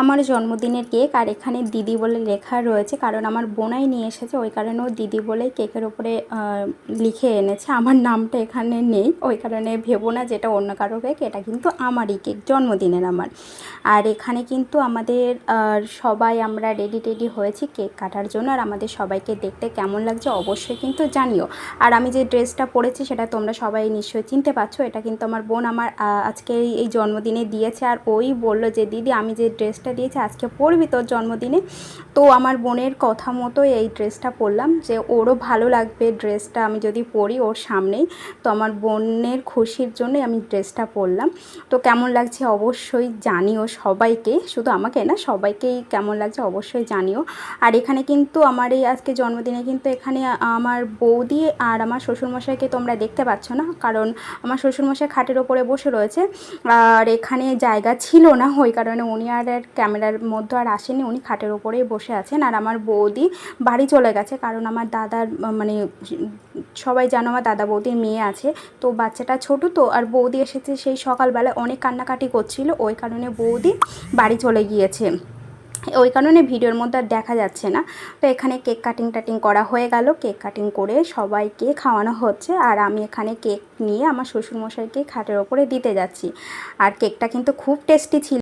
আমার জন্মদিনের কেক, আর এখানে দিদি বলে লেখা রয়েছে, কারণ আমার বোনাই নিয়ে এসেছে, ওই কারণে ও দিদি বলেই কেকের উপরে লিখে এনেছে। আমার নামটা এখানে নেই, ওই কারণে ভেবো না যেটা অন্য কারো কেক, এটা কিন্তু আমারই কেক, জন্মদিনের আমার। আর এখানে কিন্তু আমাদের সবাই আমরা রেডি হয়েছি কেক কাটার জন্য। আর আমাদের সবাইকে দেখতে কেমন লাগছে অবশ্যই কিন্তু জানিও। আর আমি যে ড্রেসটা পরেছি সেটা তোমরা সবাই নিশ্চয়ই চিনতে পারছো, এটা কিন্তু আমার বোন আমার আজকে এই জন্মদিনে দিয়েছে। আর ওই বললো যে দিদি আমি যে ড্রেসটা দিয়েছি আজকে পরবি তোর জন্মদিনে। তো আমার বোনের কথা মতো এই ড্রেসটা পরলাম, যে ওরও ভালো লাগবে ড্রেসটা আমি যদি পরি ওর সামনেই। তো আমার বোনের খুশির জন্যই আমি ড্রেসটা পরলাম। তো কেমন লাগছে অবশ্যই জানিও সবাইকে, শুধু আমাকে না সবাইকেই কেমন লাগছে অবশ্যই জানিও। আর এখানে কিন্তু আমার এই আজকে জন্মদিনে কিন্তু এখানে আমার বৌদি আর আমার শ্বশুরমশাইকে তোমরা দেখতে পাচ্ছ না, কারণ আমার শ্বশুরমশাই খাটের ওপরে বসে রয়েছে। আর এখানে জায়গা ছিল না, ওই কারণে উনি আর ক্যামেরার মধ্যে আর আসেনি, উনি খাটের ওপরেই বসে আছেন। আর আমার বৌদি বাড়ি চলে গেছে, কারণ আমার দাদার মানে সবাই জানো আমার দাদা বৌদির মেয়ে আছে, তো বাচ্চাটা ছোট তো। আর বৌদি এসেছে সেই সকালবেলায়, অনেক কান্নাকাটি করছিল, ওই কারণে বৌদি বাড়ি চলে গিয়েছে, ওই কারণে ভিডিওর মধ্যে আর দেখা যাচ্ছে না। তো এখানে কেক কাটিং করা হয়ে গেল, কেক কাটিং করে সবাইকে খাওয়ানো হচ্ছে। আর আমি এখানে কেক নিয়ে আমার শ্বশুরমশাইকে খাটের ওপরে দিতে যাচ্ছি। আর কেকটা কিন্তু খুব টেস্টি ছিল।